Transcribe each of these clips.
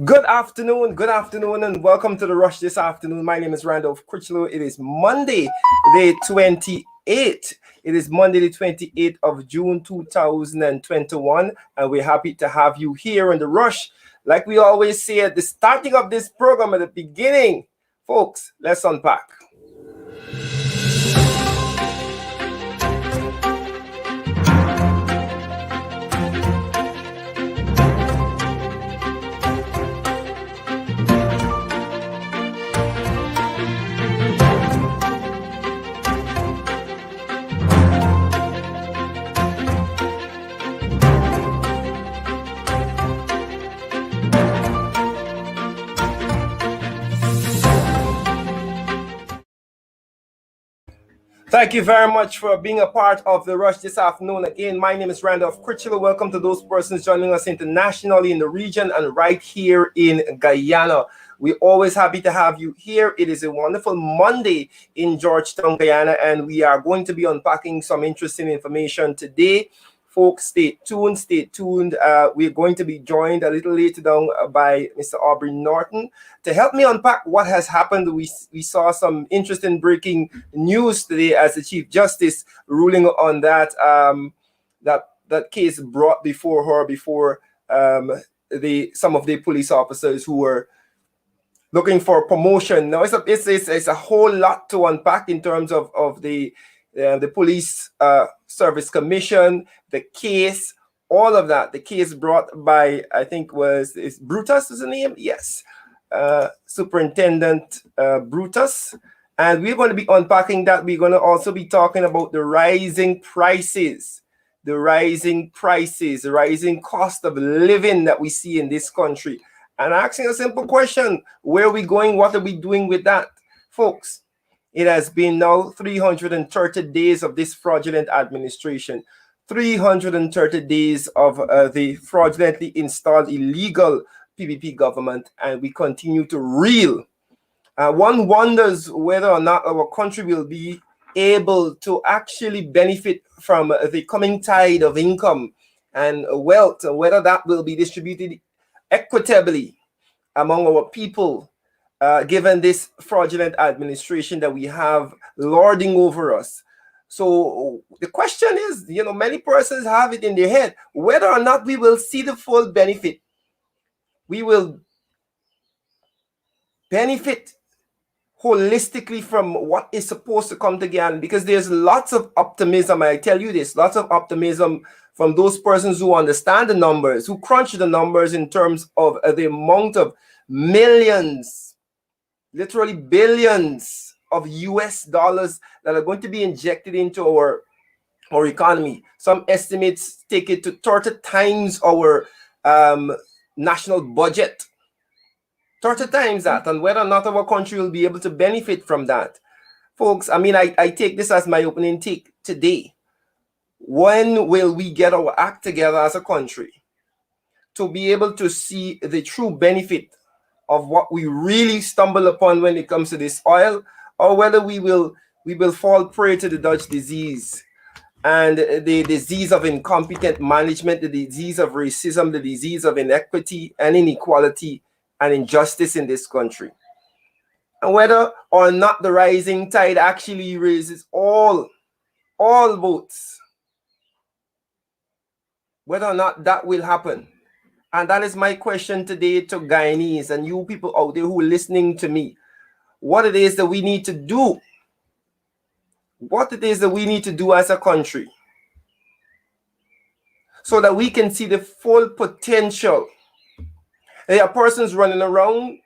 Good afternoon, and welcome to the Rush this afternoon. My name is Randolph Critchlow. It is Monday, the 28th. It is Monday, the 28th of June, 2021, and we're happy to have you here in the Rush. Like we always say at the starting of this program, at the beginning, folks, let's unpack. Thank you very much for being a part of the Rush this afternoon. Again, my name is Randolph Critchlow. Welcome to those persons joining us internationally in the region and right here in Guyana. We're always happy to have you here. It is a wonderful Monday in Georgetown, Guyana, and we are going to be unpacking some interesting information today. Folks, stay tuned, stay tuned. We're going to be joined a little later down by Mr. Aubrey Norton to help me unpack what has happened. We saw some interesting breaking news today as the Chief Justice ruling on that that case brought before her, before some of the police officers who were looking for promotion. Now it's a whole lot to unpack in terms of the police service commission, the case, all of that. The case brought by, I think is Brutus is the name? Yes. Superintendent Brutus. And we're going to be unpacking that. We're going to also be talking about the rising prices, the rising cost of living that we see in this country. And asking a simple question: where are we going? What are we doing with that? Folks, it has been now 330 days of this fraudulent administration, 330 days of the fraudulently installed illegal PPP government, and we continue to reel. One wonders whether or not our country will be able to actually benefit from the coming tide of income and wealth, and whether that will be distributed equitably among our people, given this fraudulent administration that we have lording over us. So the question is, many persons have it in their head whether or not we will see the full benefit. We will benefit holistically from what is supposed to come together, because there's lots of optimism. I tell you this, lots of optimism from those persons who understand the numbers, who crunch the numbers in terms of the amount of millions, literally billions of US dollars that are going to be injected into our economy. Some estimates take it to 30 times our national budget. 30 times that, and whether or not our country will be able to benefit from that. Folks, I take this as my opening take today. When will we get our act together as a country to be able to see the true benefit of what we really stumble upon when it comes to this oil, or whether we will fall prey to the Dutch disease and the disease of incompetent management, the disease of racism, the disease of inequity and inequality and injustice in this country, and whether or not the rising tide actually raises all boats, whether or not that will happen. And that is my question today to Guyanese and you people out there who are listening to me. What it is that we need to do, what it is that we need to do as a country, so that we can see the full potential. There are persons running around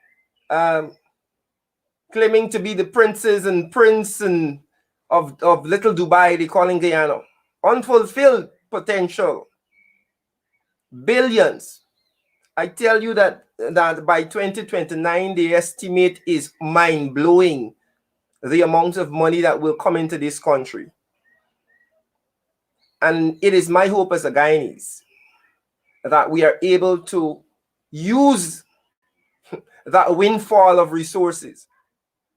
claiming to be the princes and prince of little Dubai, they call in Guyana. Unfulfilled potential. Billions. I tell you that by 2029, the estimate is mind-blowing, the amount of money that will come into this country. And it is my hope as a Guyanese that we are able to use that windfall of resources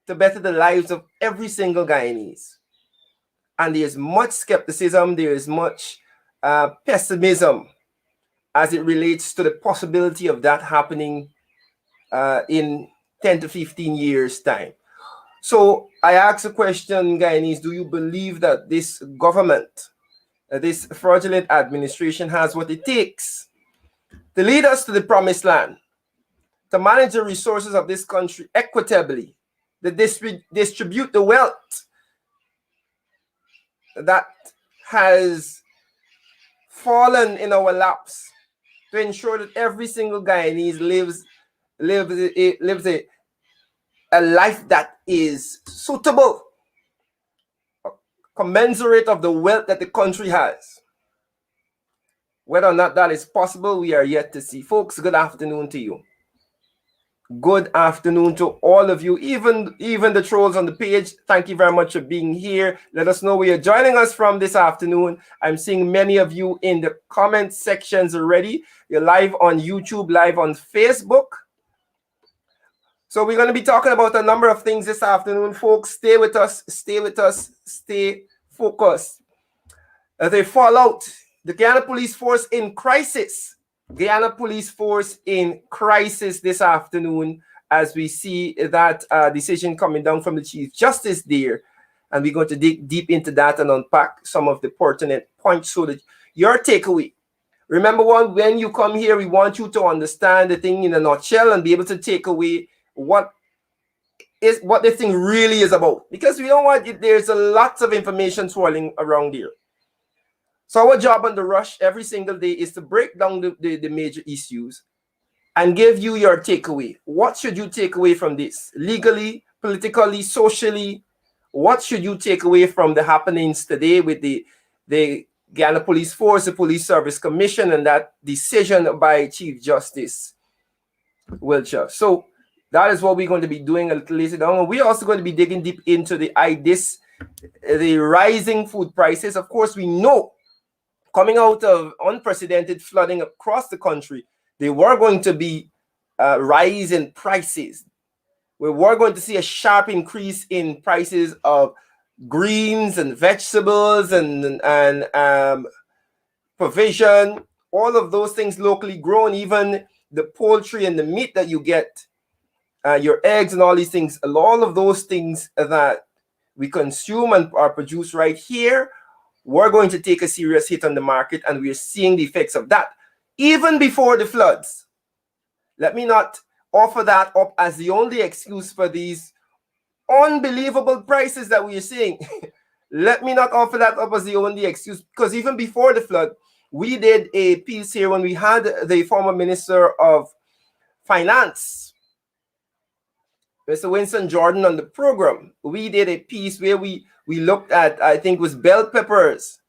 to better the lives of every single Guyanese. And there's much skepticism, there is much pessimism as it relates to the possibility of that happening in 10 to 15 years' time. So I ask a question, Guyanese, do you believe that this government, this fraudulent administration has what it takes to lead us to the promised land, to manage the resources of this country equitably, to distribute the wealth that has fallen in our laps, to ensure that every single Guyanese lives a life that is suitable, commensurate of the wealth that the country has? Whether or not that is possible, we are yet to see. Folks, good afternoon to you. Good afternoon to all of you, even the trolls on the page. Thank you very much for being here. Let us know where you're joining us from this afternoon. I'm seeing many of you in the comment sections already. You're live on YouTube, live on Facebook. So we're going to be talking about a number of things this afternoon, folks. Stay with us, stay focused. As they fall out, the Guyana Police Force in crisis. Guyana Police Force in crisis this afternoon, as we see that decision coming down from the Chief Justice there. And we're going to dig deep into that and unpack some of the pertinent points so that your takeaway. Remember, when you come here, we want you to understand the thing in a nutshell and be able to take away what this thing really is about. Because we don't want there's a lots of information swirling around here. So our job on The Rush every single day is to break down the major issues and give you your takeaway. What should you take away from this? Legally, politically, socially, what should you take away from the happenings today with the Guyana Police Force, the Police Service Commission, and that decision by Chief Justice Wiltshire? So that is what we're going to be doing a little later down. And we're also going to be digging deep into the rising food prices. Of course, we know coming out of unprecedented flooding across the country, there were going to be a rise in prices. We were going to see a sharp increase in prices of greens and vegetables and provision, all of those things locally grown, even the poultry and the meat that you get, your eggs and all these things, all of those things that we consume and are produced right here, we're going to take a serious hit on the market, and we're seeing the effects of that even before the floods. Let me not offer that up as the only excuse for these unbelievable prices that we are seeing. Let me not offer that up as the only excuse, because even before the flood, we did a piece here when we had the former Minister of Finance, Mr. Winston Jordan, on the program. We did a piece where we looked at, I think it was bell peppers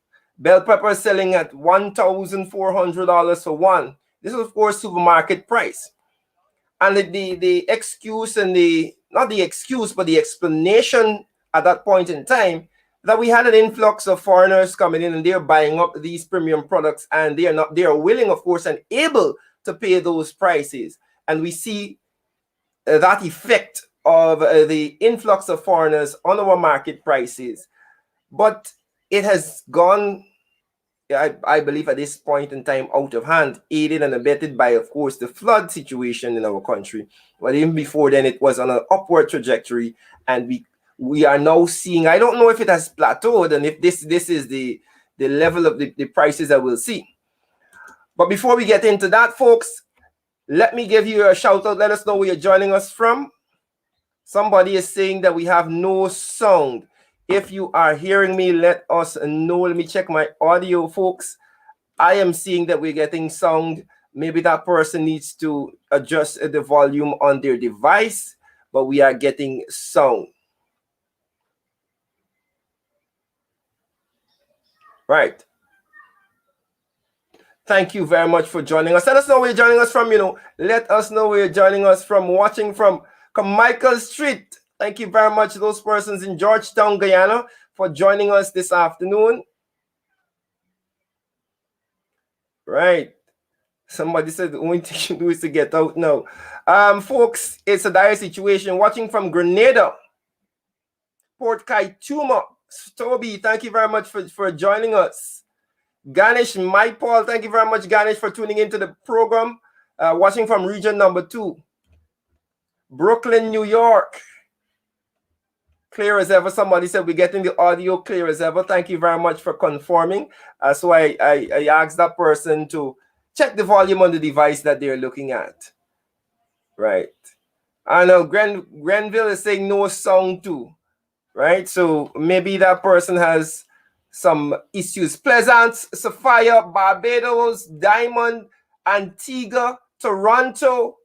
selling at $1,400 for one. This is, of course, supermarket price. And the excuse and not the excuse, but the explanation at that point in time, that we had an influx of foreigners coming in and they're buying up these premium products, and they are willing, of course, and able to pay those prices. And we see that effect of the influx of foreigners on our market prices. But it has gone, I believe, at this point in time, out of hand, aided and abetted by, of course, the flood situation in our country. But even before then, it was on an upward trajectory, and we are now seeing, I don't know if it has plateaued and if this is the level of the prices that we'll see. But before we get into that, folks, let me give you a shout out. Let us know where you're joining us from. Somebody is saying that we have no sound. If you are hearing me, let us know. Let me check my audio, folks. I am seeing that we're getting sound. Maybe that person needs to adjust the volume on their device, but we are getting sound. Right. Thank you very much for joining us. Let us know where you're joining us from. Let us know where you're joining us from, watching from Michael Street. Thank you very much to those persons in Georgetown, Guyana, for joining us this afternoon. Right. Somebody said the only thing you do is to get out now. Folks, it's a dire situation. Watching from Grenada, Port Kaituma. Toby, thank you very much for joining us. Ganesh, Mike Paul, thank you very much, Ganesh, for tuning into the program. Watching from region number 2. Brooklyn, New York. Clear as ever. Somebody said we're getting the audio clear as ever. Thank you very much for confirming. So I asked that person to check the volume on the device that they're looking at. Right. I know Grenville is saying no sound too. Right. So maybe that person has some issues. Pleasance, Sophia, Barbados, Diamond, Antigua, Toronto.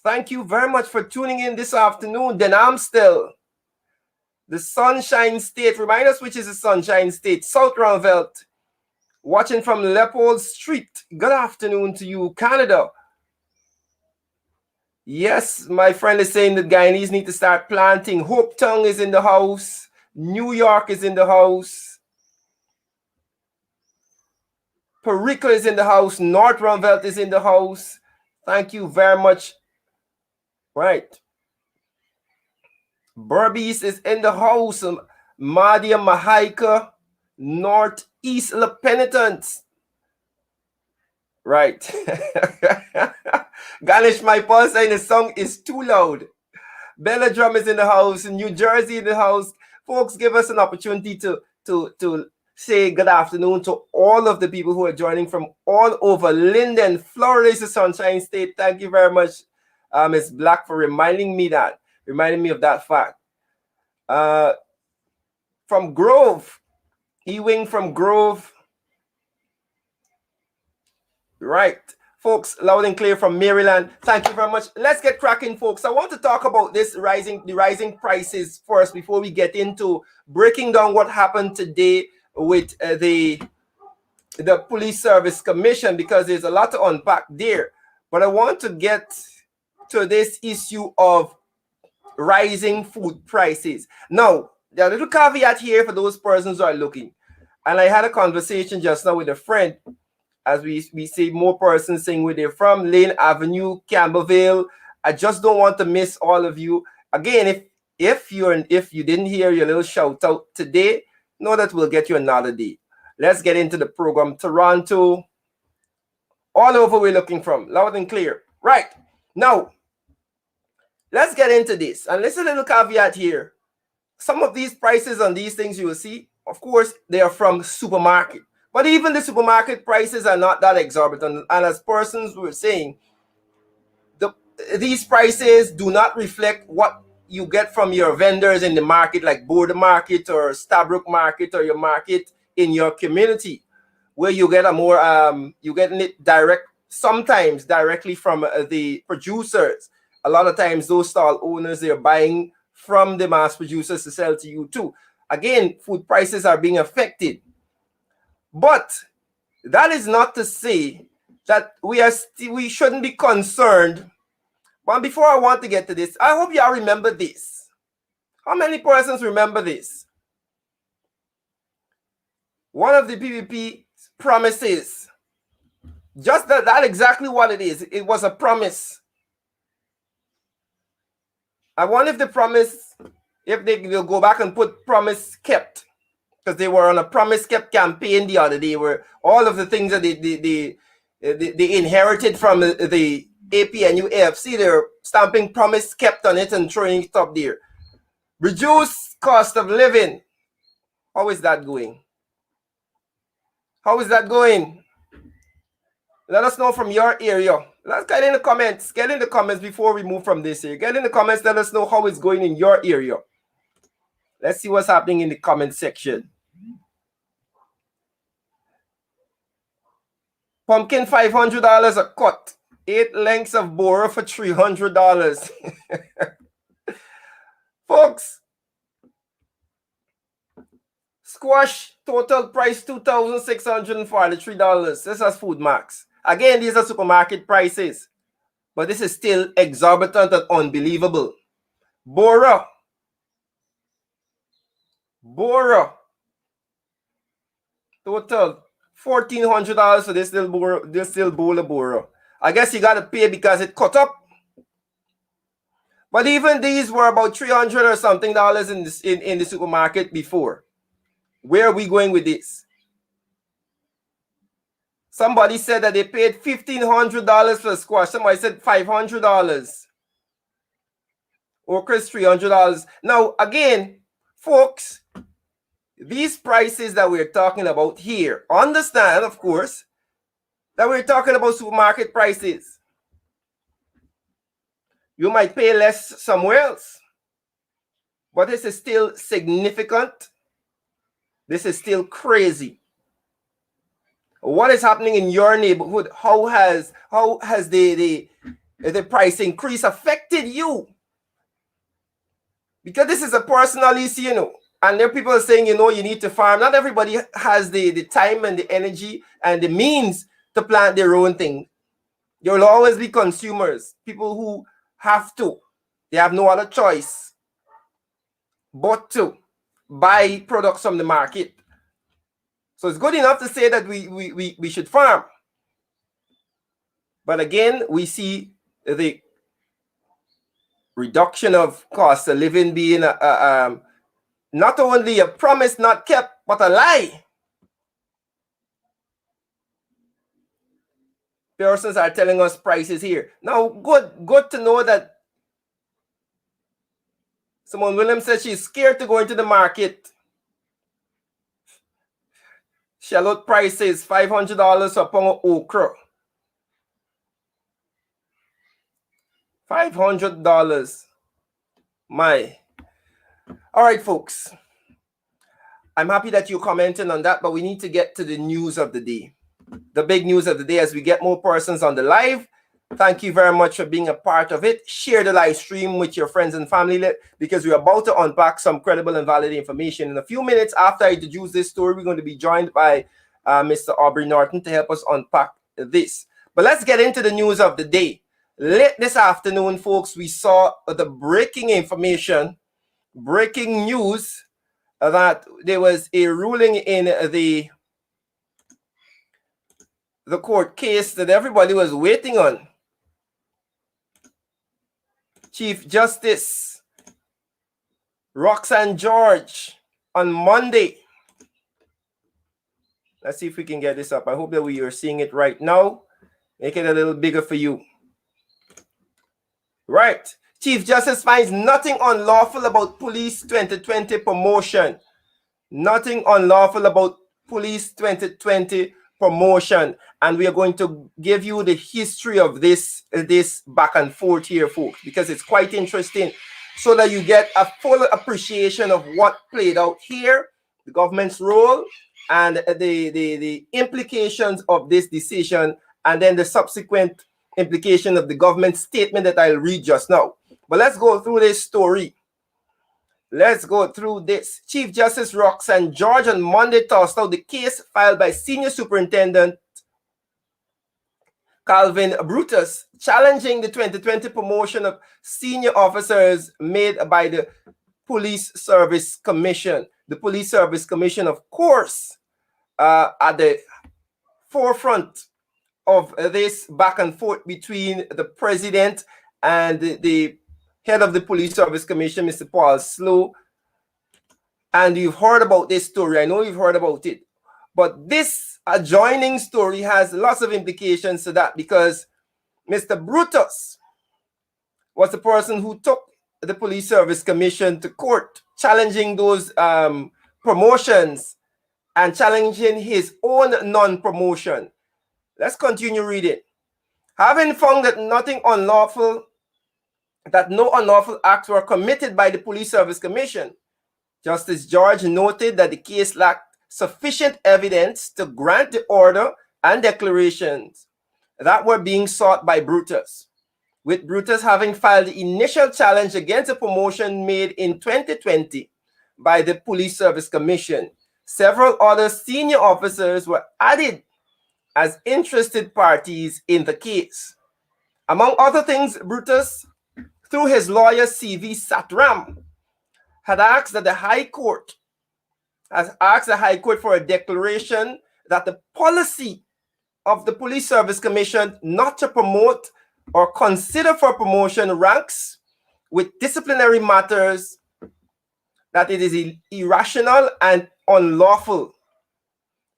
Thank you very much for tuning in this afternoon. Then I'm still the Sunshine State. Remind us which is the Sunshine State. South Ranvelt. Watching from Leopold Street. Good afternoon to you, Canada. Yes, my friend is saying that Guyanese need to start planting. Hope Town is in the house. New York is in the house. Perico is in the house. North Ranvelt is in the house. Thank you very much. Right. Berbice is in the house. Madia Mahaika. Northeast La Penitence. Right. Ganesh, my pulse saying the song is too loud. Bella Drum is in the house. New Jersey in the house. Folks, give us an opportunity to say good afternoon to all of the people who are joining from all over. Linden, Florida is the Sunshine State. Thank you very much, Ms. Black, for reminding me of that fact. From Grove, Ewing from Grove. Right. Folks, loud and clear from Maryland. Thank you very much. Let's get cracking, folks. I want to talk about the rising prices first before we get into breaking down what happened today with the Police Service Commission, because there's a lot to unpack there. But I want to get to this issue of rising food prices. Now, there's a little caveat here for those persons who are looking. And I had a conversation just now with a friend, as we see more persons saying where they're from, Lane Avenue, Campbellville. I just don't want to miss all of you. Again, if you didn't hear your little shout out today, know that we'll get you another day. Let's get into the program. Toronto, all over we're looking from, loud and clear. Right. Now, let's get into this. And there's a little caveat here. Some of these prices on these things you will see, of course, they are from supermarket. But even the supermarket prices are not that exorbitant. And as persons were saying, these prices do not reflect what you get from your vendors in the market, like Border Market or Stabrook Market or your market in your community, where you get you get it sometimes directly from the producers. A lot of times those stall owners, they're buying from the mass producers to sell to you too. Again, food prices are being affected. But that is not to say that we shouldn't be concerned. But before I want to get to this, I hope y'all remember this. How many persons remember this? One of the PPP promises, just that exactly what it is. It was a promise. I wonder if the promise, if they will go back and put promise kept. Because they were on a promise kept campaign the other day, where all of the things that they inherited from the APNU AFC, they're stamping promise kept on it and throwing it up there. Reduce cost of living. How is that going? How is that going? Let us know from your area. Let's get in the comments. Get in the comments before we move from this here. Get in the comments. Let us know how it's going in your area. Let's see what's happening in the comment section. Pumpkin, $500 a cut. 8 lengths of borer for $300. Folks, squash total price $2,643. This is Food Max. Again, these are supermarket prices, but this is still exorbitant and unbelievable. Borer. Total $1,400 for this little bowl of borer. I guess you gotta pay because it cut up. But even these were about $300 or something in the supermarket before. Where are we going with this? Somebody said that they paid $1,500 for squash. Somebody said $500. Okra is $300. Now, again, folks, these prices that we're talking about here, understand, of course, that we're talking about supermarket prices. You might pay less somewhere else, but this is still significant. This is still crazy. What is happening in your neighborhood? How has the price increase affected you? Because this is a personal issue, you know. And there are people saying, you know, you need to farm. Not everybody has the time and the energy and the means to plant their own thing. There will always be consumers, people who have to. They have no other choice but to buy products from the market. So it's good enough to say that we should farm. But again, we see the reduction of cost of living being not only a promise not kept, but a lie. Persons are telling us prices here. Now, good to know that Simone Williams says she's scared to go into the market. Shallot prices, $500 for a pound of okra. $500. My. All right, folks. I'm happy that you're commenting on that, but we need to get to the news of the day. The big news of the day as we get more persons on the live. Thank you very much for being a part of it. Share the live stream with your friends and family because we're about to unpack some credible and valid information. In a few minutes after I introduce this story, we're going to be joined by Mr. Aubrey Norton to help us unpack this. But let's get into the news of the day. Late this afternoon, folks, we saw the breaking information, breaking news that there was a ruling in the court case that everybody was waiting on. Chief Justice Roxanne George on Monday. Let's see if we can get this up. I hope that we are seeing it right now. Make it a little bigger for you. Right. Chief Justice finds nothing unlawful about police 2020 promotion. Nothing unlawful about police 2020 promotion. And we are going to give you the history of this back and forth here, folks, because it's quite interesting so that you get a full appreciation of what played out here, the government's role, and the implications of this decision, and then the subsequent implication of the government statement that I'll read just now. But let's go through this story. Let's go through this. Chief Justice Roxanne George on Monday tossed out the case filed by Senior Superintendent Calvin Brutus, challenging the 2020 promotion of senior officers made by the Police Service Commission. The Police Service Commission, of course, at the forefront of this back and forth between the president and the head of the Police Service Commission, Mr. Paul Slow. And you've heard about this story. I know you've heard about it. But this adjoining story has lots of implications to that, because Mr. Brutus was the person who took the Police Service Commission to court, challenging those promotions and challenging his own non-promotion. Let's continue reading. Having found that no unlawful acts were committed by the Police Service Commission, Justice George noted that the case lacked sufficient evidence to grant the order and declarations that were being sought by Brutus, with Brutus having filed the initial challenge against a promotion made in 2020 by the Police Service Commission. Several other senior officers were added as interested parties in the case. Among other things, Brutus, through his lawyer C.V. Satram, had asked the High Court for a declaration that the policy of the Police Service Commission not to promote or consider for promotion ranks with disciplinary matters, that it is irrational and unlawful.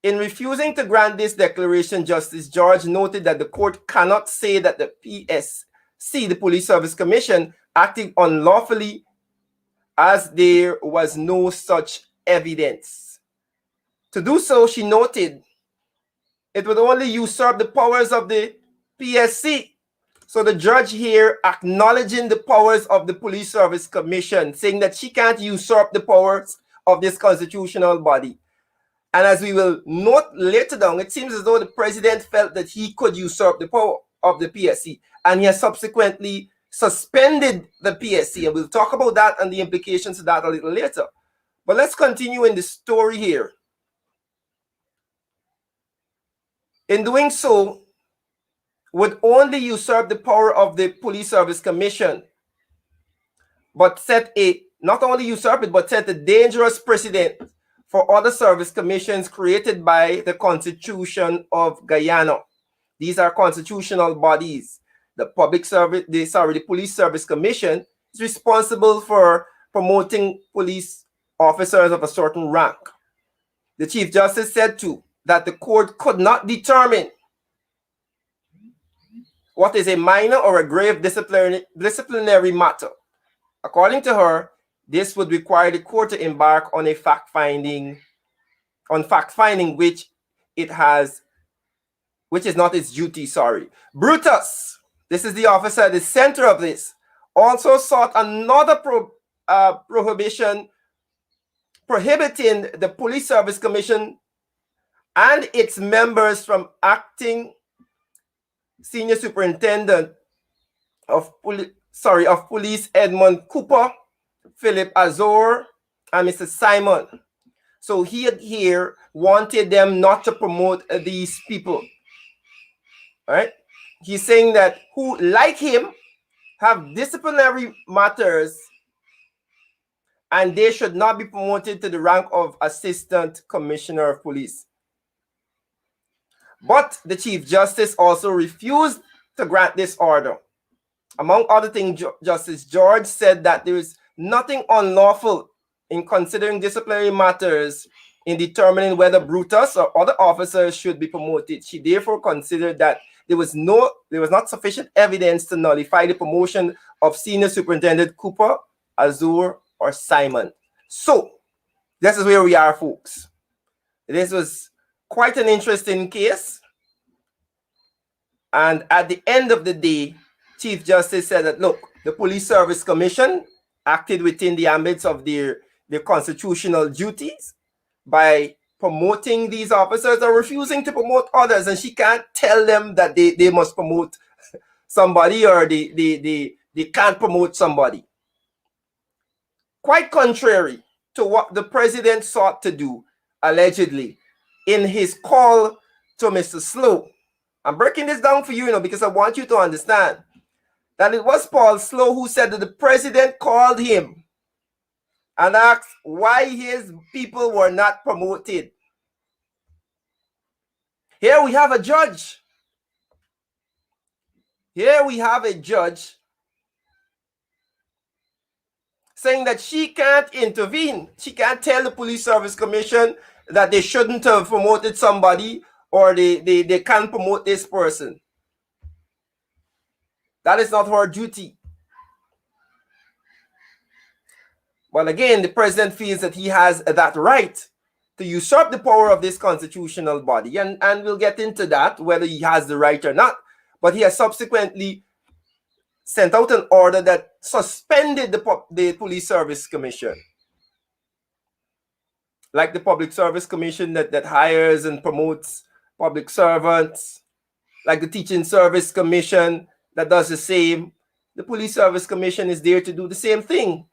In refusing to grant this declaration, Justice George noted that the court cannot say that the see the Police Service Commission acting unlawfully as there was no such evidence. To do so, she noted, it would only usurp the powers of the PSC. So the judge here acknowledging the powers of the Police Service Commission, saying that she can't usurp the powers of this constitutional body. And as we will note later down, it seems as though the president felt that he could usurp the power of the PSC, and he has subsequently suspended the PSC. And we'll talk about that and the implications of that a little later. But let's continue in the story here. In doing so, would only usurp the power of the Police Service Commission, but not only usurp it, but set a dangerous precedent for other service commissions created by the Constitution of Guyana. These are constitutional bodies. The Police Service Commission is responsible for promoting police officers of a certain rank. The Chief Justice said too that the court could not determine what is a minor or a grave disciplinary matter. According to her, this would require the court to embark on fact-finding, which is not its duty, sorry. Brutus, this is the officer at the center of this, also sought another prohibiting the Police Service Commission and its members from acting Senior Superintendent of Police Edmund Cooper, Philip Azor, and Mr. Simon. So he here wanted them not to promote these people. All right? He's saying that who, like him, have disciplinary matters and they should not be promoted to the rank of Assistant Commissioner of Police. But the Chief Justice also refused to grant this order. Among other things, Justice George said that there is nothing unlawful in considering disciplinary matters in determining whether Brutus or other officers should be promoted. She therefore considered that there was not sufficient evidence to nullify the promotion of Senior Superintendent Cooper, Azur, or Simon. So, this is where we are, folks. This was quite an interesting case. And at the end of the day, Chief Justice said that, look, the Police Service Commission acted within the ambits of their constitutional duties by promoting these officers or refusing to promote others. And she can't tell them that they must promote somebody or they can't promote somebody. Quite contrary to what the president sought to do, allegedly, in his call to Mr. Slow. I'm breaking this down for you, because I want you to understand that it was Paul Slow who said that the president called him and asked why his people were not promoted. Here we have a judge. Here we have a judge saying that she can't intervene. She can't tell the Police Service Commission that they shouldn't have promoted somebody or they can't promote this person. That is not her duty. But again, the president feels that he has that right to usurp the power of this constitutional body. And we'll get into that, whether he has the right or not. But he has subsequently sent out an order that suspended the Police Service Commission. Like the Public Service Commission that hires and promotes public servants, like the Teaching Service Commission that does the same. The Police Service Commission is there to do the same thing.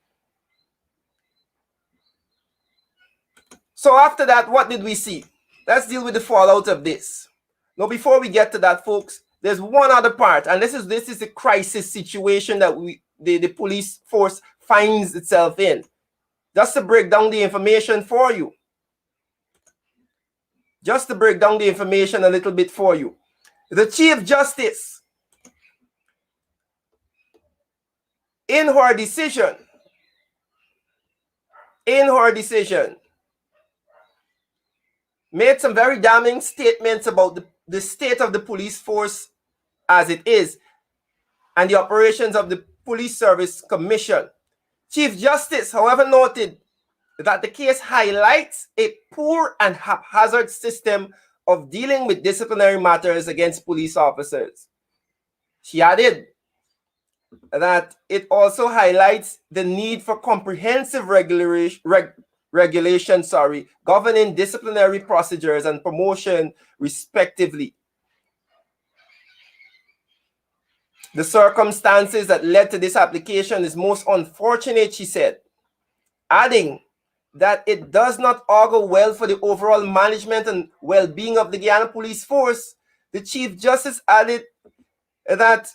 So after that, what did we see? Let's deal with the fallout of this. Now, before we get to that, folks, there's one other part, and this is a crisis situation that the police force finds itself in. Just to break down the information for you. Just to break down the information a little bit for you. The Chief Justice, in her decision, made some very damning statements about the state of the police force as it is. and the operations of the Police Service Commission. Chief Justice, however, noted that the case highlights a poor and haphazard system of dealing with disciplinary matters against police officers. She added that it also highlights the need for comprehensive regulation governing disciplinary procedures and promotion, respectively. The circumstances that led to this application is most unfortunate, she said, adding that it does not augur well for the overall management and well-being of the Guyana Police Force. The Chief Justice added that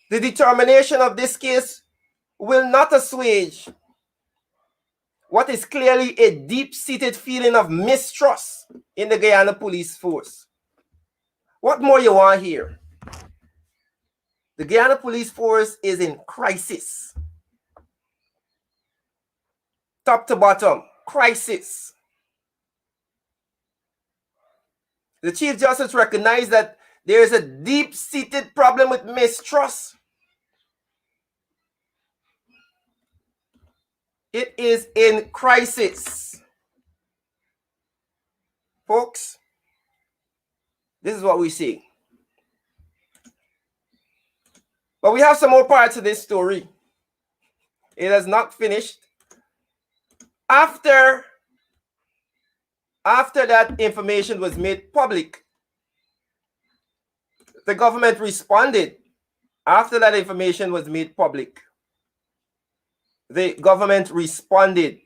the determination of this case will not assuage what is clearly a deep-seated feeling of mistrust in the Guyana Police Force. What more you want here? The Guyana Police Force is in crisis. Top to bottom, crisis. The Chief Justice recognized that there is a deep-seated problem with mistrust. It is in crisis. Folks, this is what we see. But we have some more parts of this story. It has not finished. After that information was made public, the government responded. After that information was made public, the government responded.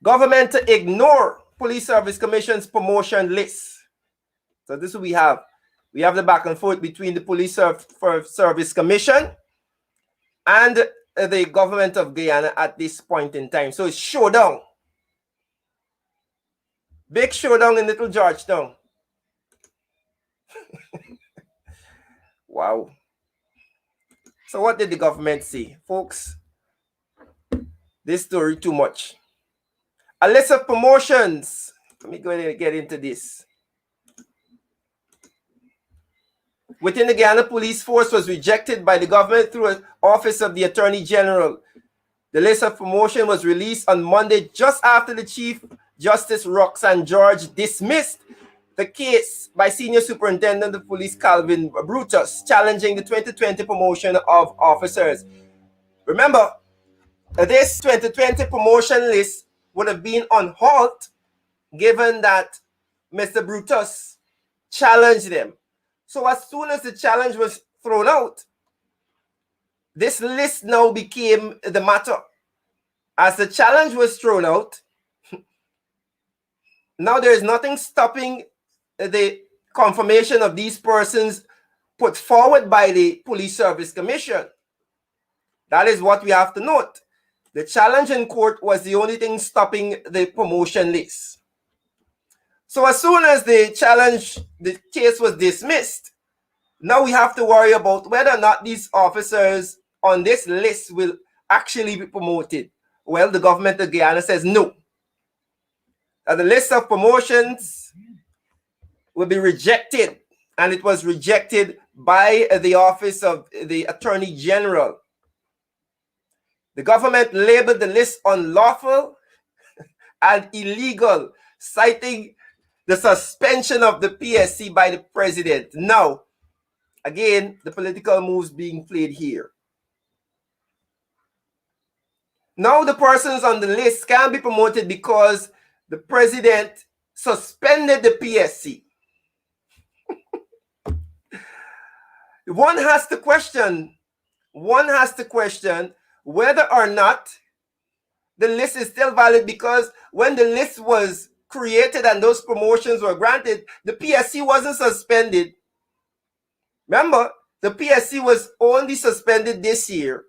Government to ignore Police Service Commission's promotion list. So this is what we have. We have the back and forth between the Police Service Commission and the government of Guyana at this point in time. So it's showdown. Big showdown in Little Georgetown. Wow. So what did the government say? Folks, this story too much. A list of promotions. Let me go ahead and get into this. Within the Guyana Police Force was rejected by the government through an Office of the Attorney General. The list of promotion was released on Monday just after the Chief Justice Roxanne George dismissed the case by Senior Superintendent of Police Calvin Brutus, challenging the 2020 promotion of officers. Remember, this 2020 promotion list would have been on halt given that Mr. Brutus challenged them. So as soon as the challenge was thrown out, this list now became the matter. As the challenge was thrown out, now there is nothing stopping the confirmation of these persons put forward by the Police Service Commission. That is what we have to note. The challenge in court was the only thing stopping the promotion list. So as soon as the case was dismissed, now we have to worry about whether or not these officers on this list will actually be promoted. Well, the government of Guyana says no. The list of promotions will be rejected, and it was rejected by the Office of the Attorney General. The government labeled the list unlawful and illegal, citing the suspension of the PSC by the president. Now, again, the political moves being played here. Now the persons on the list can be promoted because the president suspended the PSC. One has to question whether or not the list is still valid, because when the list was created and those promotions were granted, the PSC wasn't suspended. Remember, the PSC was only suspended this year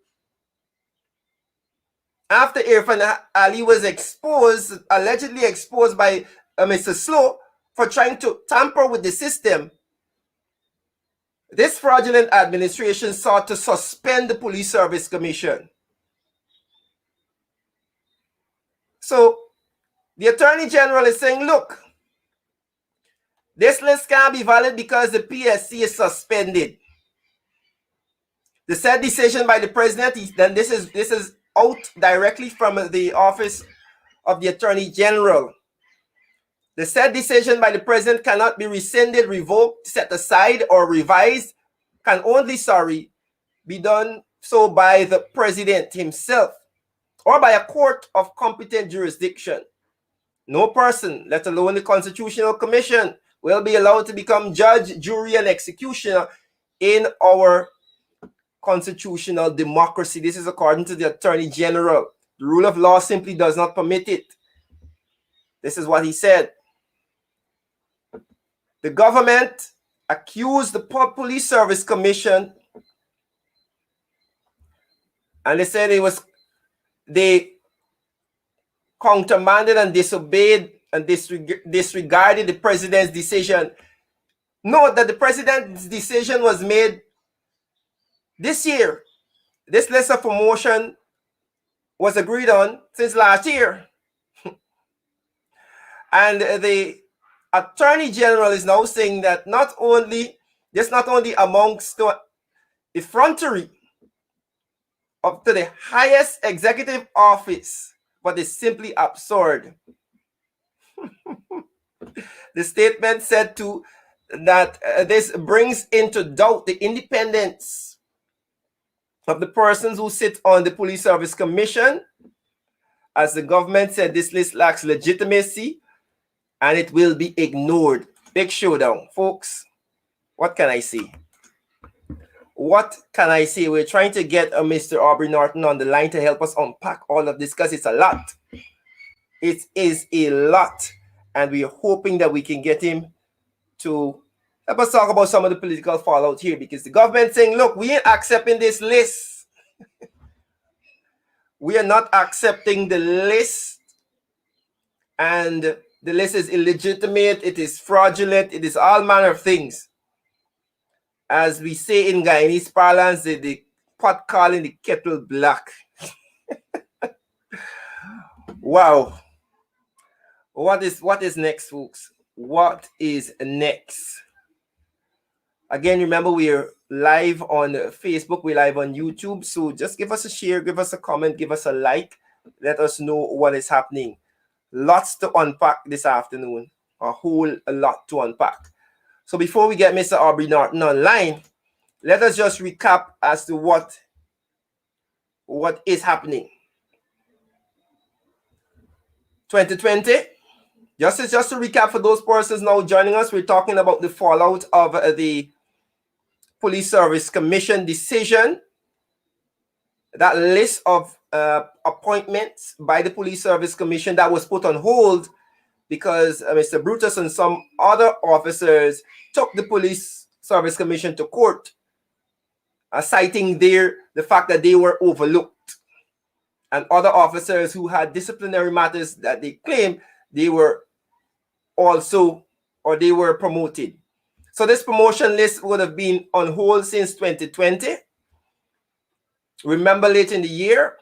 after Irfan Ali was allegedly exposed by Mr. Slow for trying to tamper with the system. This fraudulent administration sought to suspend the Police Service Commission. So the Attorney General is saying, look, this list can't be valid because the PSC is suspended. The said decision by the president, then this is out directly from the office of the Attorney General. The said decision by the president cannot be rescinded, revoked, set aside, or revised, can only, be done so by the president himself or by a court of competent jurisdiction. No person, let alone the Constitutional Commission, will be allowed to become judge, jury, and executioner in our constitutional democracy. This is according to the Attorney General. The rule of law simply does not permit it. This is what he said. The government accused the Police Service Commission, and they said they countermanded and disobeyed and disregarded the president's decision. Note that the president's decision was made this year. This list of promotion was agreed on since last year. And the Attorney General is now saying that not only amongst the effrontery up to the highest executive office, but it's simply absurd. The statement said too that this brings into doubt the independence of the persons who sit on the Police Service Commission. As the government said, this list lacks legitimacy and it will be ignored. Big showdown, folks. What can I say? What can I say? We're trying to get Mr. Aubrey Norton on the line to help us unpack all of this because it's a lot. It is a lot. And we're hoping that we can get him to help us talk about some of the political fallout here, because the government saying, look, we ain't accepting this list. We are not accepting the list. And the list is illegitimate. It is fraudulent. It is all manner of things. As we say in Guyanese parlance, the pot calling the kettle black. Wow. What is next, folks? What is next? Again, remember, we are live on Facebook. We're live on YouTube. So just give us a share, give us a comment, give us a like. Let us know what is happening. Lots to unpack this afternoon. A whole lot to unpack. So before we get Mr. Aubrey Norton online, let us just recap as to what is happening. 2020, just to recap for those persons now joining us, we're talking about the fallout of the Police Service Commission decision. That list of appointments by the Police Service Commission that was put on hold because Mr. Brutus and some other officers took the Police Service Commission to court, citing the fact that they were overlooked. And other officers who had disciplinary matters that they claim they were promoted. So this promotion list would have been on hold since 2020. Remember, late in the year,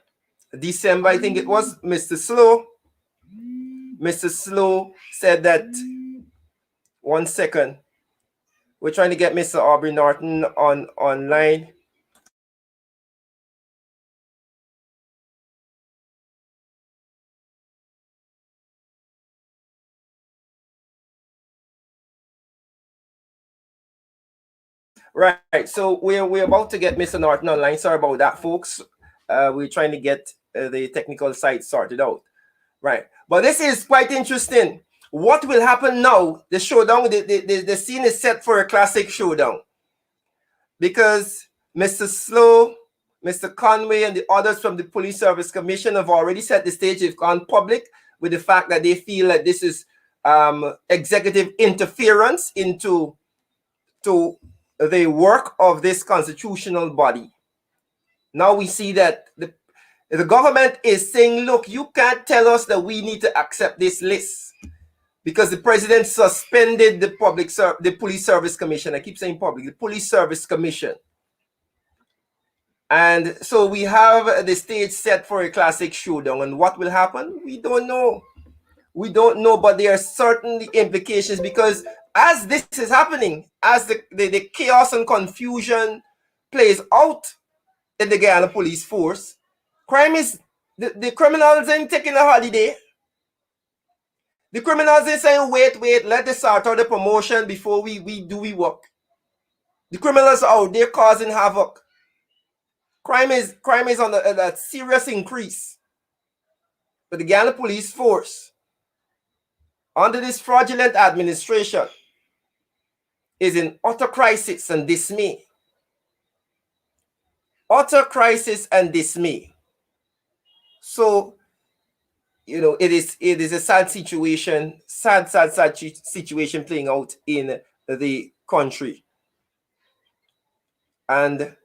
December, I think it was, Mr. Slow said that, one second, we're trying to get Mr. Aubrey Norton online. Right, so we're about to get Mr. Norton online. Sorry about that, folks. We're trying to get the technical side sorted out. Right, but this is quite interesting. What will happen now? The showdown, the scene is set for a classic showdown, because Mr. Slow, Mr. Conway, and the others from the Police Service Commission have already set the stage. They've gone public with the fact that they feel that this is executive interference into the work of this constitutional body. Now we see that the government is saying, look, you can't tell us that we need to accept this list because the president suspended the Police Service Commission. I keep saying public, the Police Service Commission. And so we have the stage set for a classic showdown. And what will happen? We don't know. We don't know, but there are certainly implications, because as this is happening, as the chaos and confusion plays out, in the Guyana Police Force. Crime is the criminals ain't taking a holiday. The criminals ain't saying, wait, let the start or the promotion before we do we work. The criminals are out there causing havoc. Crime is on a serious increase. But the Guyana Police Force, under this fraudulent administration, is in utter crisis and dismay. Utter crisis and dismay. So, it is a sad situation, sad situation playing out in the country. And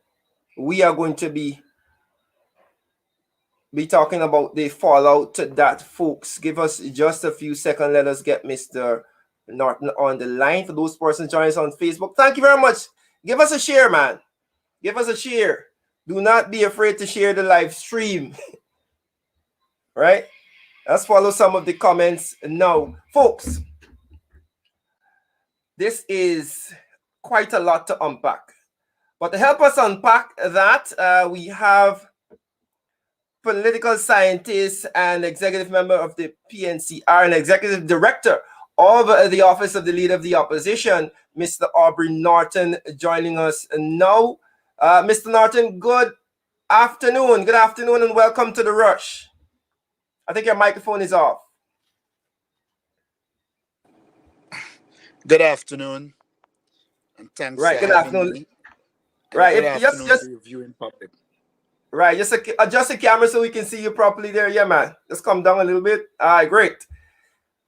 we are going to be talking about the fallout to that, folks. Give us just a few seconds. Let us get Mr. Norton on the line. For those persons joining us on Facebook, thank you very much. Give us a share, man. Give us a share. Do not be afraid to share the live stream. Right? Let's follow some of the comments now. Folks, this is quite a lot to unpack. But to help us unpack that, we have political scientist and executive member of the PNCR and executive director of the Office of the Leader of the Opposition, Mr. Aubrey Norton, joining us now. Mr. Norton, good afternoon. Good afternoon and welcome to The Rush. I think your microphone is off. Good afternoon, and thanks right, for good having afternoon. me. Right, good afternoon just to your viewing public. Right, just adjust the camera so we can see you properly there. Yeah, man. Just come down a little bit. All right, great.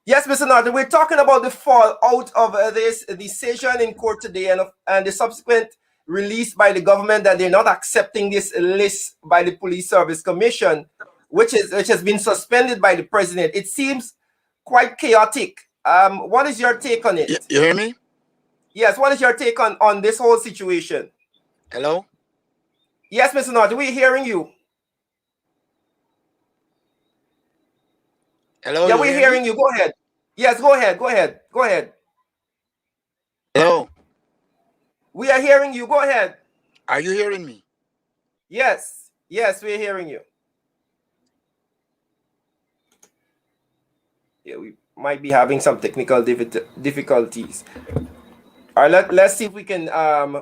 Yes, Mr. Norton, we're talking about the fallout of this decision in court today and the subsequent release by the government that they're not accepting this list by the Police Service Commission, which has been suspended by the president. It seems quite chaotic. What is your take on it? You hear me? Yes, what is your take on this whole situation? Hello? Yes, Mr. Norton, we're hearing you. Hello? Yeah, we're hearing you. Go ahead. Yes, go ahead. Hello? We are hearing you. Go ahead. Are you hearing me? Yes, we're hearing you. Yeah, we might be having some technical difficulties. All right, let's see if we can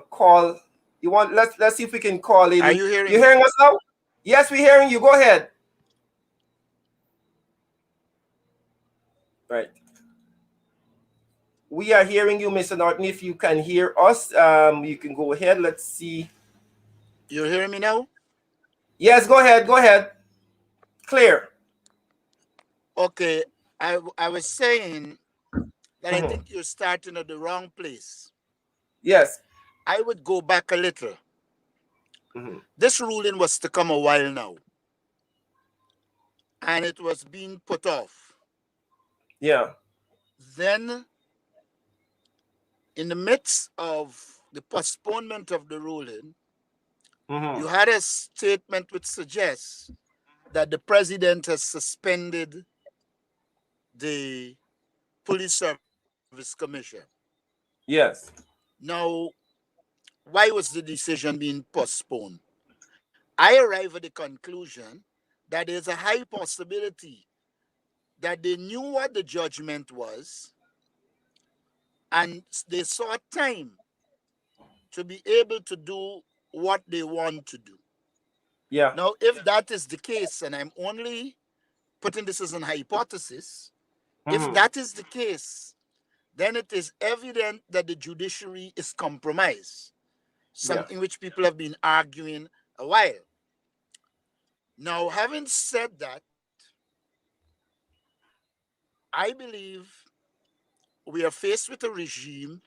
call. Let's see if we can call in. Are you hearing You hearing us now? Yes, we're hearing you. Go ahead. Right. We are hearing you, Mr. Norton. If you can hear us, you can go ahead. Let's see. You're hearing me now? Yes, go ahead. Clear. Okay, I was saying that I think you're starting at the wrong place. Yes. I would go back a little. This ruling was to come a while now. And it was being put off. Yeah. Then, in the midst of the postponement of the ruling, you had a statement which suggests that the president has suspended the Police Service Commission. Yes. Now, why was the decision being postponed? I arrive at the conclusion that there's a high possibility that they knew what the judgment was and they saw time to be able to do what they want to do. Yeah. Now, if that is the case, and I'm only putting this as an hypothesis, if that is the case, then it is evident that the judiciary is compromised, something which people have been arguing a while. Now, having said that, I believe we are faced with a regime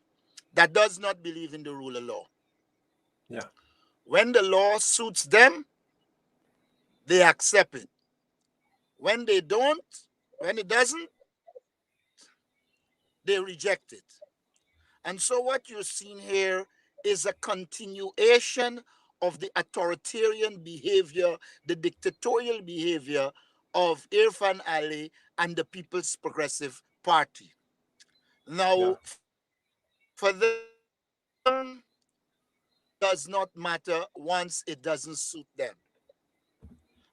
that does not believe in the rule of law. Yeah. When the law suits them, they accept it. When they don't, when it doesn't, they reject it. And so what you're seeing here is a continuation of the authoritarian behavior, the dictatorial behavior of Irfan Ali and the People's Progressive Party. Now, for them does not matter once it doesn't suit them.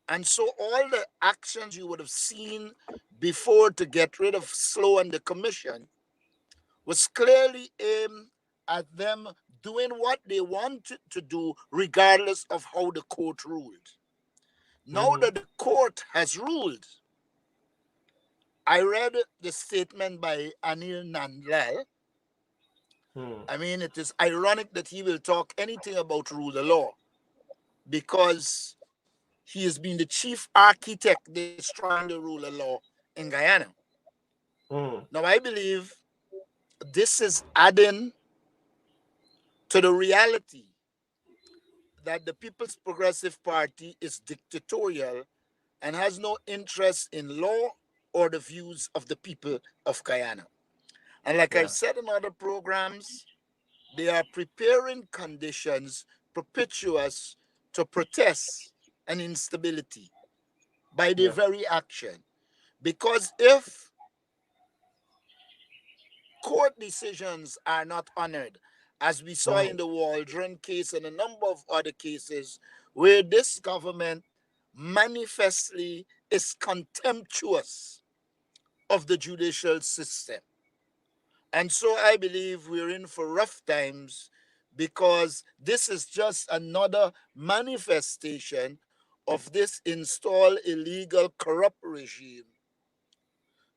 And so all the actions you would have seen before to get rid of Slow and the commission was clearly aimed at them doing what they wanted to do, regardless of how the court ruled. Now that the court has ruled, I read the statement by Anil Nandlal. I mean, it is ironic that he will talk anything about rule of law because he has been the chief architect destroying the rule of law in Guyana. Now, I believe this is adding to the reality that the People's Progressive Party is dictatorial and has no interest in law or the views of the people of Guyana. And like I've said in other programs, they are preparing conditions propitious to protests and instability by their very action. Because if court decisions are not honored, as we saw in the Waldron case and a number of other cases where this government manifestly is contemptuous of the judicial system. And so I believe we're in for rough times because this is just another manifestation of this installed illegal corrupt regime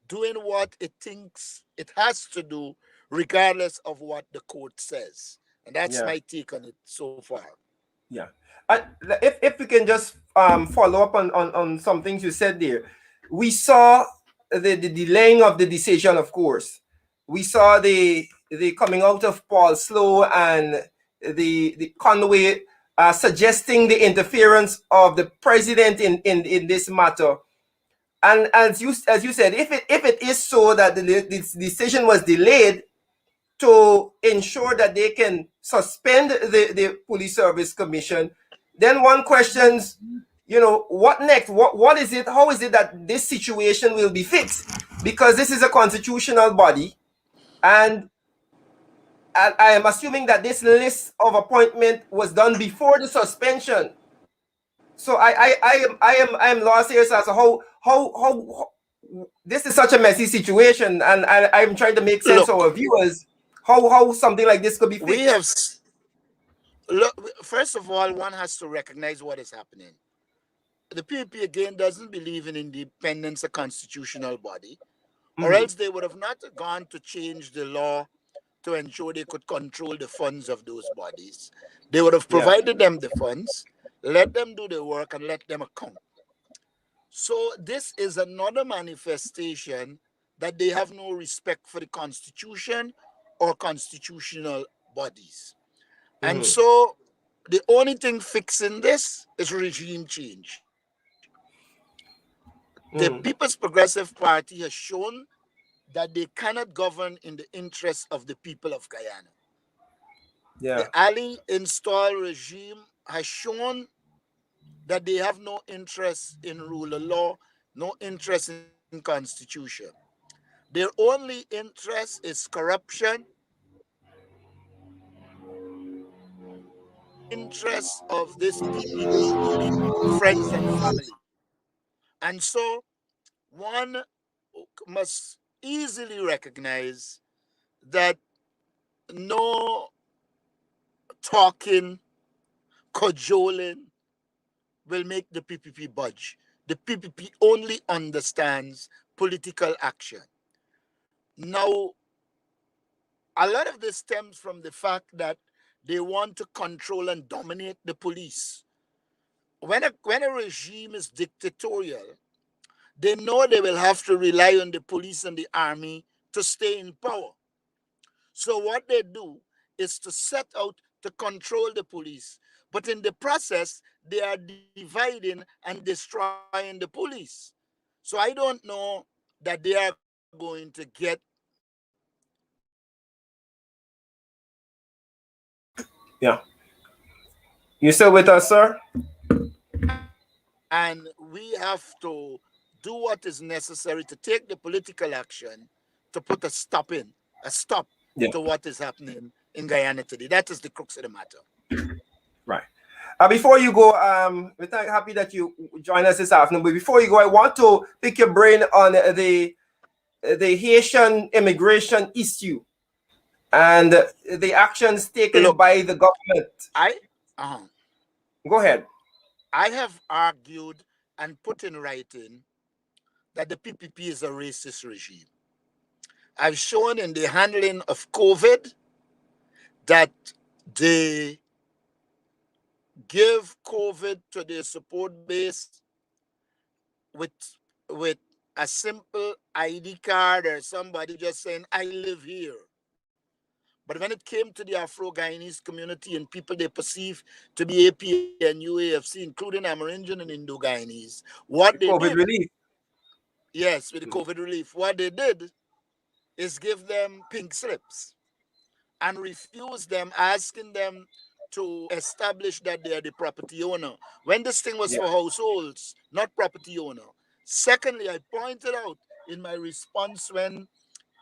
doing what it thinks it has to do, regardless of what the court says. And that's my take on it so far. Yeah. If we can just follow up on some things you said there. We saw the delaying of the decision, of course. We saw the coming out of Paul Slow and the Conway suggesting the interference of the president in this matter. And as you said, if it is so that this decision was delayed to ensure that they can suspend the Police Service Commission, then one questions, what next? What is it? How is it that this situation will be fixed? Because this is a constitutional body, and I am assuming that this list of appointment was done before the suspension. So I am lost here as to how this is such a messy situation, and I'm trying to make sense of our viewers how something like this could be fixed. First of all, one has to recognize what is happening. The PPP again doesn't believe in independence, a constitutional body, or else they would have not gone to change the law to ensure they could control the funds of those bodies. They would have provided them the funds, let them do the work, and let them account. So this is another manifestation that they have no respect for the Constitution or constitutional bodies. And so the only thing fixing this is regime change. The People's Progressive Party has shown that they cannot govern in the interest of the people of Guyana. The Ali installed regime has shown that they have no interest in rule of law, no interest in constitution. Their only interest is corruption, interest of this PPP elite, friends and family. And so one must easily recognize that no talking, cajoling will make the PPP budge. The PPP only understands political action. Now, a lot of this stems from the fact that they want to control and dominate the police. When a regime is dictatorial, they know they will have to rely on the police and the army to stay in power. So what they do is to set out to control the police. But in the process, they are dividing and destroying the police. So I don't know that they are going to get You still with us, sir? and we have to do what is necessary to take the political action to put a stop to what is happening in Guyana today. That is the crux of the matter. Right. Before you go, we're happy that you join us this afternoon. But before you go, I want to pick your brain on the Haitian immigration issue and the actions taken Look, by the government. I uh, Go ahead. I have argued and put in writing that the PPP is a racist regime. I've shown in the handling of COVID that they give COVID to their support base with with a simple ID card or somebody just saying, I live here. But when it came to the Afro-Guyanese community and people they perceive to be AP and UAFC, including Amerindian and Indo-Guyanese, what The they COVID did, relief. yes, with the COVID relief, what they did is give them pink slips and refuse them, asking them to establish that they are the property owner, when this thing was Yeah. for households, not property owner. Secondly, I pointed out in my response when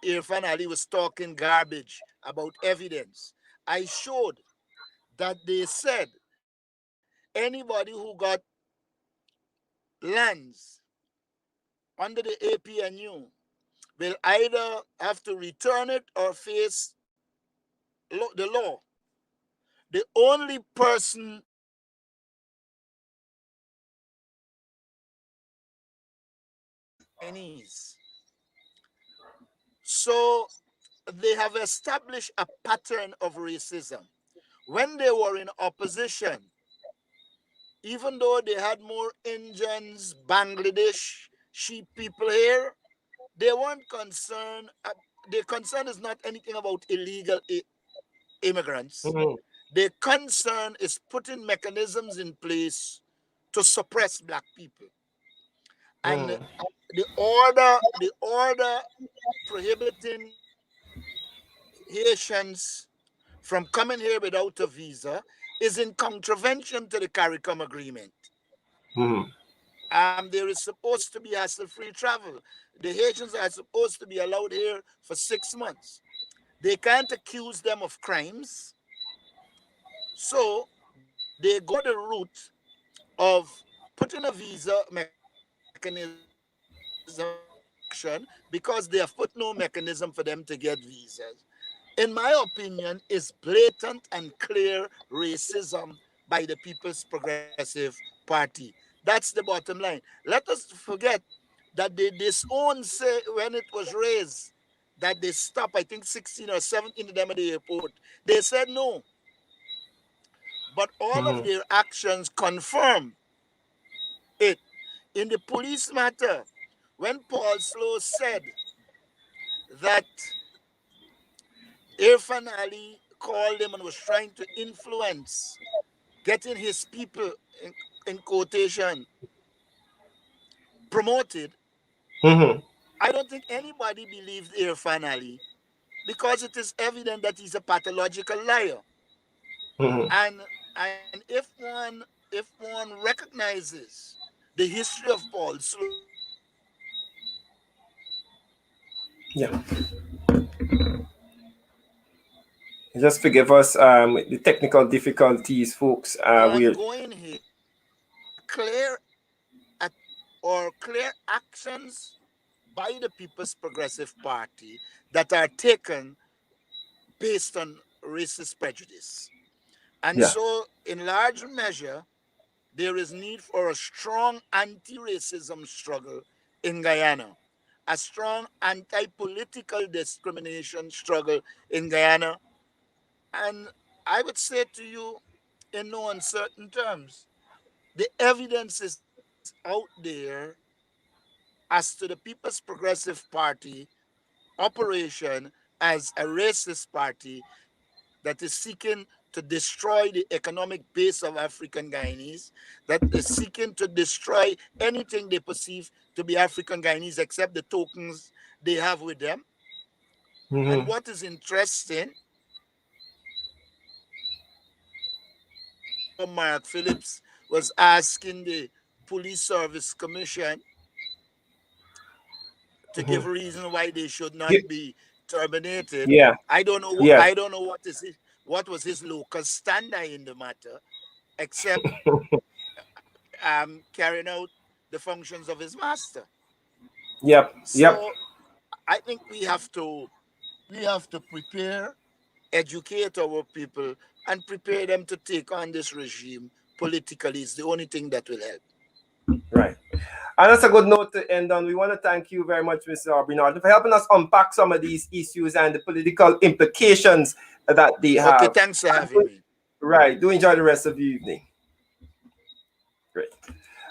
Irfan Ali was talking garbage about evidence, I showed that they said anybody who got lands under the APNU will either have to return it or face the law. The only person Chinese. So they have established a pattern of racism. When they were in opposition, even though they had more Indians, Bangladesh, sheep people here, they weren't concerned. Their concern is not anything about illegal immigrants. Mhm. Their concern is putting mechanisms in place to suppress black people. And Mhm. the order prohibiting Haitians from coming here without a visa is in contravention to the CARICOM agreement. Mhm. There is supposed to be hassle-free travel. The Haitians are supposed to be allowed here for 6 months. They can't accuse them of crimes, so they go the route of putting a visa mechanism because they have put no mechanism for them to get visas. In my opinion, is blatant and clear racism by the People's Progressive Party. That's the bottom line. Let us forget that they disowned say when it was raised that they stopped, I think 16 or 17 of them at the airport. They said no. But all of Mhm. their actions confirm it. In the police matter, when Paul Slow said that Irfan Ali called him and was trying to influence getting his people in quotation promoted, Mhm. I don't think anybody believed Irfan Ali because it is evident that he's a pathological liar. Mhm. And if one recognizes the history of Paul Slow, Yeah. Just forgive us the technical difficulties, folks. We're ongoing here clear at or clear actions by the People's Progressive Party that are taken based on racist prejudice. And yeah. so, in large measure, there is need for a strong anti-racism struggle in Guyana, a strong anti-political discrimination struggle in Guyana. And I would say to you, in no uncertain terms, the evidence is out there as to the People's Progressive Party operation as a racist party that is seeking to destroy the economic base of African Guyanese, that is seeking to destroy anything they perceive to be African Guyanese except the tokens they have with them. And Mhm. what is interesting, Mark Phillips was asking the Police Service Commission to give Mhm. a reason why they should not Ye- be terminated. Yeah. I don't know. Yes. I don't know what was his local standard in the matter. except carrying out the functions of his master. Yep. Yep. So I think we have to prepare, educate our people, and prepare them to take on this regime politically. Is the only thing that will help. Right. And that's a good note to end on. We want to thank you very much, Mr. Aubrey Norton, for helping us unpack some of these issues and the political implications that they Okay, have. thanks for having me. Right. Do enjoy the rest of the evening. Great.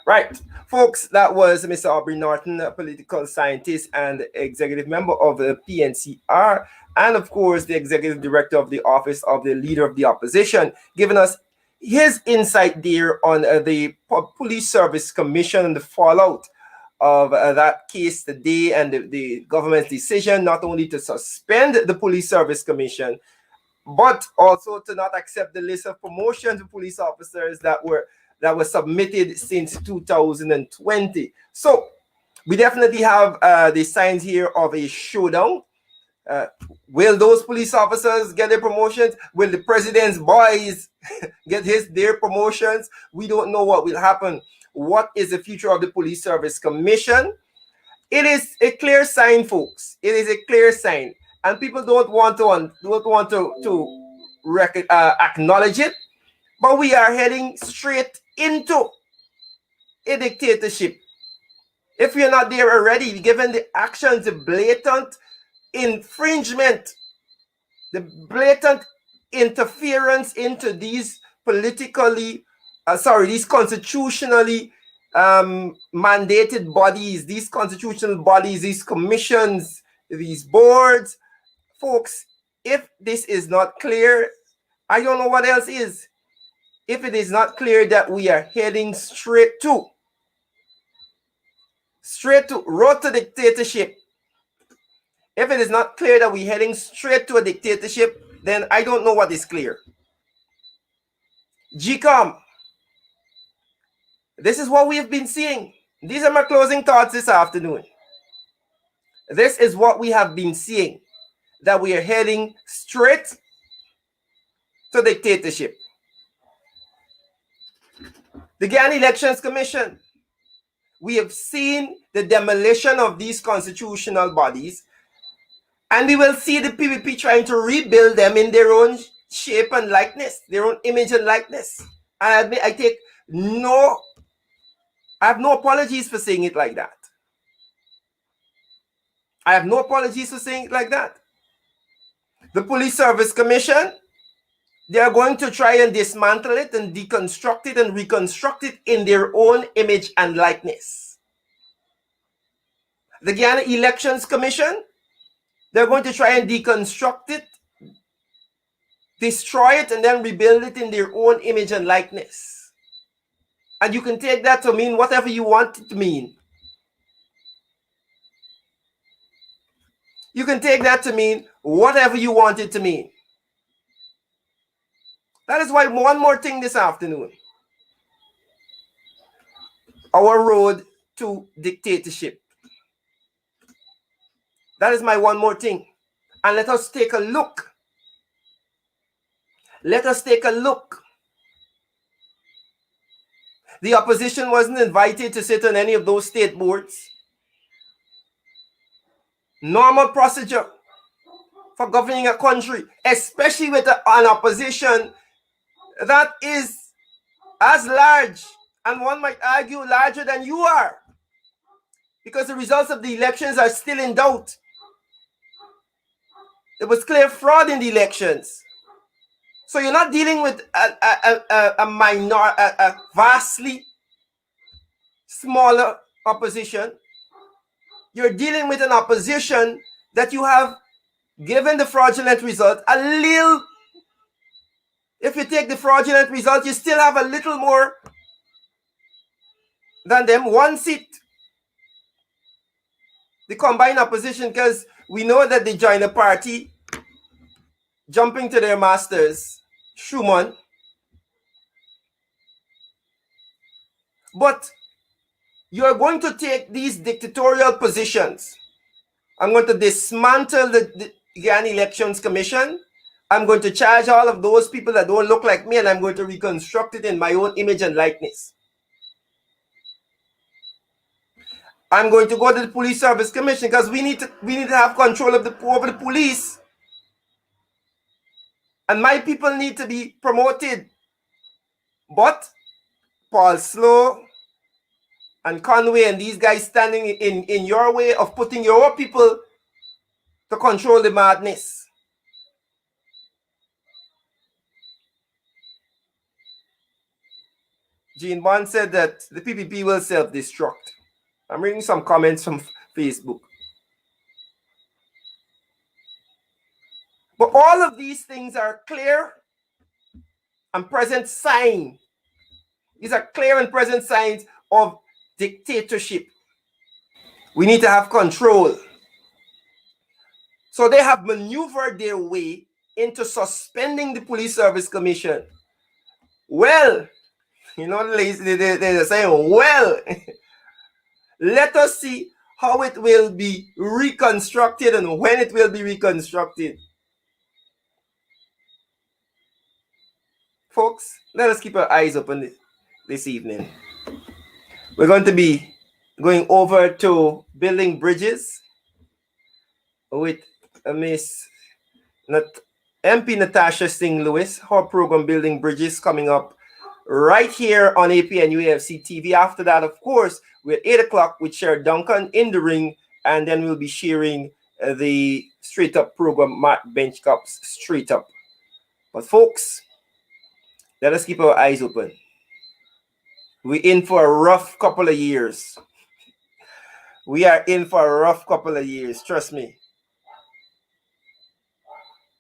Right, folks, that was Mr. Aubrey Norton, a political scientist and executive member of the PNCR, and of course, the executive director of the Office of the Leader of the Opposition, giving us his insight there on the Police Service Commission and the fallout of that case today and the government's decision not only to suspend the Police Service Commission, but also to not accept the list of promotions of police officers that were submitted since 2020. So we definitely have the signs here of a showdown. Will those police officers get their promotions? Will the president's boys get their promotions? We don't know what will happen. What is the future of the Police Service Commission? It is a clear sign, folks. It is a clear sign, and people don't want to acknowledge it. But we are heading straight into a dictatorship. If we are not there already, given the actions, the blatant infringement, the blatant interference into these these constitutionally mandated bodies, these constitutional bodies, these commissions, these boards, folks, if this is not clear, I don't know what else is. If it is not clear that we are heading straight to road to dictatorship, if it is not clear that we're heading straight to a dictatorship, then I don't know what is clear. GCOM, this is what we have been seeing. These are my closing thoughts this afternoon. This is what we have been seeing, that we are heading straight to dictatorship. The Guyana Elections Commission, we have seen the demolition of these constitutional bodies, and we will see the PPP trying to rebuild them in their own shape and likeness, their own image and likeness. And I have no apologies for saying it like that. I have no apologies for saying it like that. The Police Service Commission, they are going to try and dismantle it and deconstruct it and reconstruct it in their own image and likeness. The Guyana Elections Commission, they're going to try and deconstruct it, destroy it, and then rebuild it in their own image and likeness. And you can take that to mean whatever you want it to mean. You can take that to mean whatever you want it to mean. That is why one more thing this afternoon. Our road to dictatorship. That is my one more thing. And let us take a look. Let us take a look. The opposition wasn't invited to sit on any of those state boards. Normal procedure for governing a country, especially with an opposition that is as large, and one might argue larger than you are, because the results of the elections are still in doubt. There was clear fraud in the elections. So you're not dealing with a vastly smaller opposition. You're dealing with an opposition that you have given the fraudulent result a little. If you take the fraudulent result, you still have a little more than them, one seat. The combined opposition, because we know that the joiner party, jumping to their masters, Schumann. But you're going to take these dictatorial positions. I'm going to dismantle the Guyana Elections Commission. I'm going to charge all of those people that don't look like me, and I'm going to reconstruct it in my own image and likeness. I'm going to go to the Police Service Commission because we need to have control of over the police. And my people need to be promoted. But Paul Slow and Conway and these guys standing in your way of putting your people to control the madness. Gene Bond said that the PPP will self-destruct. I'm reading some comments from Facebook. But all of these things are clear and present signs. These are clear and present signs of dictatorship. We need to have control. So they have maneuvered their way into suspending the Police Service Commission. Well, you know, they're saying, well, let us see how it will be reconstructed and when it will be reconstructed. Folks, let us keep our eyes open this evening. We're going to be going over to building bridges with Miss MP Natasha Singh Lewis. Her program Building Bridges coming up right here on APN UFC TV. After that, of course, we're at 8 o'clock with Sher Duncan in the ring, and then we'll be sharing the Straight Up program, Matt Benchcup's Straight Up. But folks, let us keep our eyes open. We're in for a rough couple of years. We are in for a rough couple of years, trust me.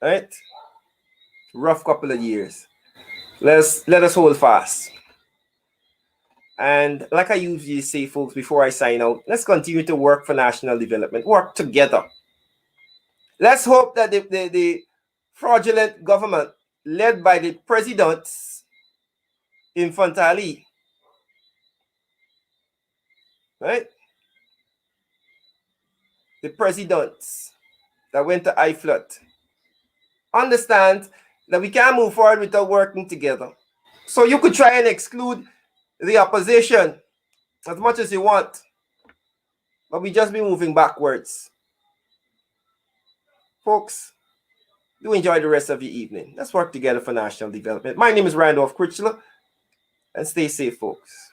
All right? Rough couple of years. Let us hold fast. And like I usually say, folks, before I sign out, let's continue to work for national development. Work together. Let's hope that the fraudulent government led by the president Infantali, right? The presidents that went to IFLOT understand that we can't move forward without working together. So you could try and exclude the opposition as much as you want, but we just be moving backwards. Folks, do enjoy the rest of your evening. Let's work together for national development. My name is Randolph Critchler, and stay safe, folks.